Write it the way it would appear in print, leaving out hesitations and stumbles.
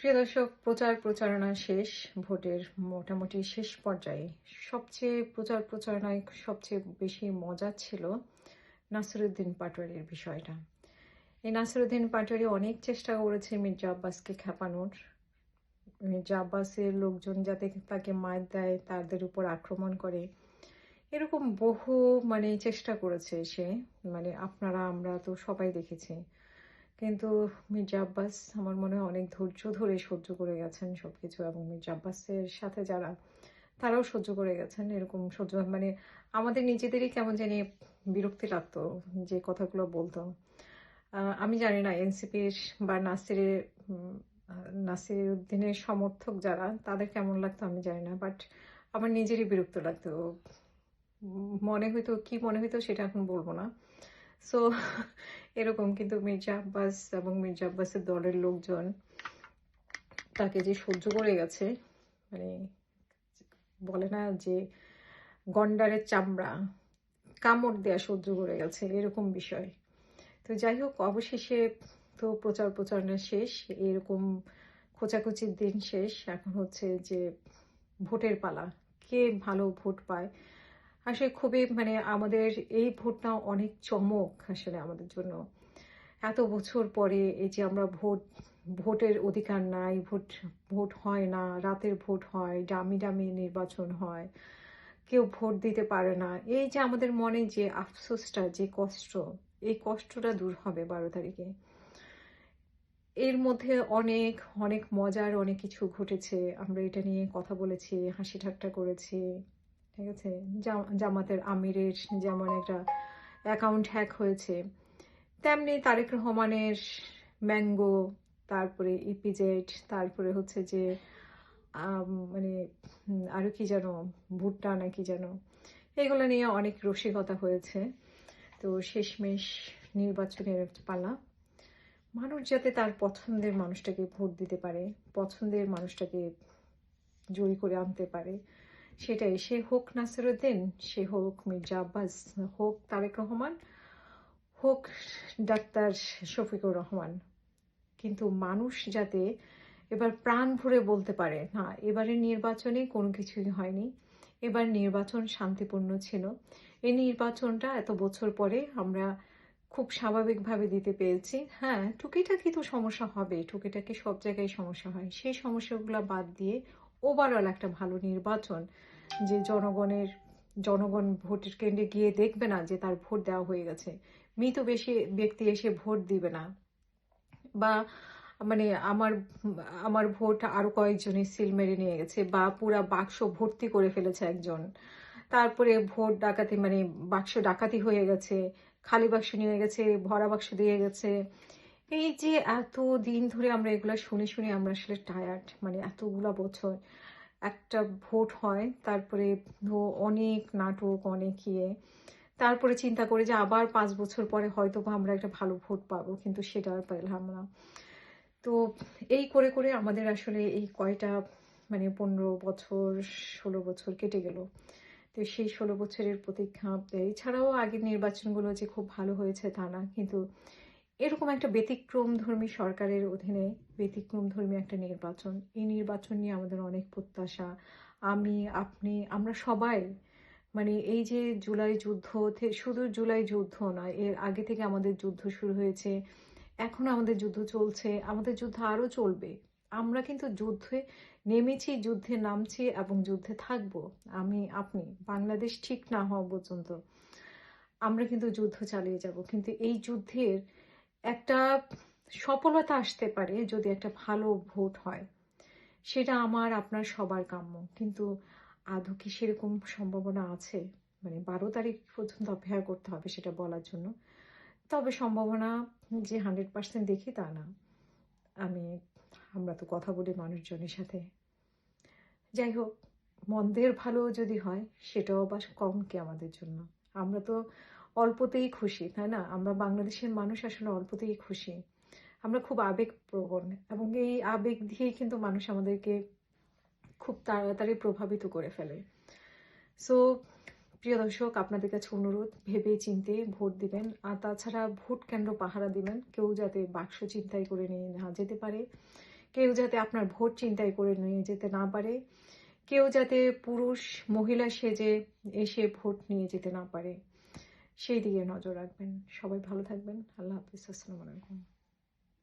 প্রিয় দর্শক, প্রচারণা শেষ। ভোটের মোটামুটি শেষ পর্যায়ে সবচেয়ে প্রচারণায় সবচেয়ে বেশি মজা ছিল নাসিরুদ্দিন পাটোয়ারির বিষয়টা। এই নাসিরুদ্দিন পাটোয়ারি অনেক চেষ্টা করেছে মির্জা আব্বাসকে খেপানোর। মির্জা আব্বাসের লোকজন যাতে তাকে মার দেয়, তাদের উপর আক্রমণ করে, এরকম বহু চেষ্টা করেছে সে। আপনারা আমরা তো সবাই দেখেছি। কিন্তু মির্জা আব্বাস আমার মনে হয় অনেক ধৈর্য ধরে সহ্য করে গেছেন সবকিছু, এবং মির্জা আব্বাসের সাথে যারা, তারাও সহ্য করে গেছেন। এরকম সহ্য আমাদের নিজেদেরই কেমন জানি বিরক্তি লাগতো যে কথাগুলো বলতো। আমি জানি না এনসিপির বা নাসির উদ্দিনের সমর্থক যারা, তাদের কেমন লাগতো আমি জানি না, বাট আমার নিজেরই বিরক্ত লাগতো। মনে হইতো সেটা এখন বলবো না। সো এরকম, কিন্তু মির্জা আব্বাস এবং মির্জা আব্বাসের দলের লোকজন তাকে যে সহ্য করে গেছে, মানে বলে না যে গন্ডারের চামড়া কামড় দেয়া সহ্য করে গেছে, এরকম বিষয়। তো যাই হোক, অবশেষে তো প্রচারণা শেষ, এরকম খোঁচাখুচির দিন শেষ। এখন হচ্ছে যে ভোটের পালা, কে ভালো ভোট পায়। আসলে খুবই আমাদের এই ভোটটা অনেক চমক আসলে আমাদের জন্য। এত বছর পরে এই যে আমরা ভোটের অধিকার নাই, ভোট হয় না, রাতের ভোট হয়, ডামি নির্বাচন হয়, কেউ ভোট দিতে পারে না। এই যে আমাদের মনে যে আফসোসটা, যে কষ্ট, এই কষ্টটা দূর হবে 12 তারিখে। এর মধ্যে অনেক অনেক মজার অনেক কিছু ঘটেছে, আমরা এটা নিয়ে কথা বলেছি, হাসি ঠাট্টা করেছি, ঠিক আছে। জামাতের আমিরের যেমন একটা অ্যাকাউন্ট হ্যাক হয়েছে, তেমনি তারেক রহমানের ম্যাঙ্গো, তারপরে ইপিজেড, তারপরে হচ্ছে যে আরো কি যেন, ভুট্টা নাকি যেন, এগুলো নিয়ে অনেক রসিকতা হয়েছে। তো শেষমেশ নির্বাচনের পালা, মানুষ যাতে তার পছন্দের মানুষটাকে ভোট দিতে পারে, পছন্দের মানুষটাকে জয়ী করে আনতে পারে, সেটাই। সে হোক নাসিরুদ্দিন, সে হোক মির্জা আব্বাস, হোক তারেক রহমান, হোক ডাক্তার শফিকুর রহমান, কিন্তু মানুষ যাতে এবার প্রাণ ভরে বলতে পারে, না, এবারের নির্বাচনে কোনো কিছুই হয়নি, এবার নির্বাচন শান্তিপূর্ণ ছিল। এই নির্বাচনটা এত বছর পরে আমরা খুব স্বাভাবিকভাবে দিতে পেরেছি। হ্যাঁ, টুকিটাকি তো সমস্যা হবে, টুকিটাকি সব জায়গায় সমস্যা হয়, সেই সমস্যাগুলো বাদ দিয়ে ওভারঅল একটা ভালো নির্বাচন, যে জনগণ ভোটের কেন্দ্রে গিয়ে দেখবে না যে তার ভোট দেওয়া হয়ে গেছে, মৃত বেশি ব্যক্তি এসে ভোট দিবে না, বা মানে আমার আমার ভোট আরো কয়েকজনে সিল মেরে নিয়ে গেছে, বা পুরা বাক্স ভর্তি করে ফেলেছে একজন, তারপরে ভোট ডাকাতি বাক্স ডাকাতি হয়ে গেছে, খালি বাক্স নিয়ে গেছে, ভরা বাক্স দিয়ে গেছে। এই যে এত দিন ধরে আমরা এগুলা শুনে শুনে আমরা আসলে টায়ার্ড। এতগুলা বছর একটা ভোট হয়, তারপরে অনেক নাটক, অনেক তারপরে চিন্তা করে যে আবার 5 বছর পরে হয়তো বা আমরা একটা ভালো ভোট পাবো, কিন্তু সেটা আর পেলাম না। তো এই করে করে আমাদের আসলে এই কয়টা 15 বছর 16 বছর কেটে গেল। তো সেই 16 বছরের প্রতীক্ষা, এছাড়াও আগের নির্বাচনগুলো যে খুব ভালো হয়েছে তা না, কিন্তু এরকম একটা ব্যতিক্রমধর্মী সরকারের অধীনে ব্যতিক্রমধর্মী একটা নির্বাচন, এই নির্বাচন নিয়ে আমাদের অনেক প্রত্যাশা। আমি, আপনি, আমরা সবাই এই যে জুলাই যুদ্ধ, শুধু জুলাই যুদ্ধ নয়, এর আগে থেকে আমাদের যুদ্ধ শুরু হয়েছে, এখন আমাদের যুদ্ধ চলছে, আমাদের যুদ্ধ আরো চলবে। আমরা কিন্তু যুদ্ধে নেমেছি, যুদ্ধে নামছি এবং যুদ্ধে থাকবো। আমি, আপনি, বাংলাদেশ ঠিক না হওয়া পর্যন্ত আমরা কিন্তু যুদ্ধ চালিয়ে যাব। কিন্তু এই যুদ্ধের একটা সফলতা আসতে পারে যদি একটা ভালো ভোট হয়, সেটা আমার আপনার সবার কাম্য। কিন্তু আদৌ কি সেরকম সম্ভাবনা আছে? 12 তারিখ পর্যন্ত অপেক্ষা করতে হবে সেটা বলার জন্য। তবে সম্ভাবনা যে 100% দেখি তা না। আমি, আমরা তো কথা বলি মানুষজনের সাথে। যাই হোক, মন্দের ভালো যদি হয় সেটাও আবার কম কি আমাদের জন্য? আমরা তো অল্পতেই খুশি, তাই না? আমরা বাংলাদেশের মানুষ আসলে অল্পতেই খুশি। আমরা খুব আবেগপ্রবণ, এবং এই আবেগ দিয়েই কিন্তু মানুষ আমাদেরকে খুব তাড়াতাড়ি প্রভাবিত করে ফেলে। সো প্রিয় দর্শক, আপনাদের কাছে অনুরোধ, ভেবে চিন্তে ভোট দিবেন। আর তাছাড়া ভোট কেন্দ্র পাহারা দিবেন, কেউ যাতে বাক্স ছিনতাই করে নিয়ে না যেতে পারে, কেউ যাতে আপনার ভোট ছিনতাই করে নিয়ে যেতে না পারে, কেউ যাতে পুরুষ মহিলা সেজে এসে ভোট নিয়ে যেতে না পারে, সেই দিকে নজর রাখবেন। সবাই ভালো থাকবেন। আল্লাহ হাফিজ। আসসালামু আলাইকুম।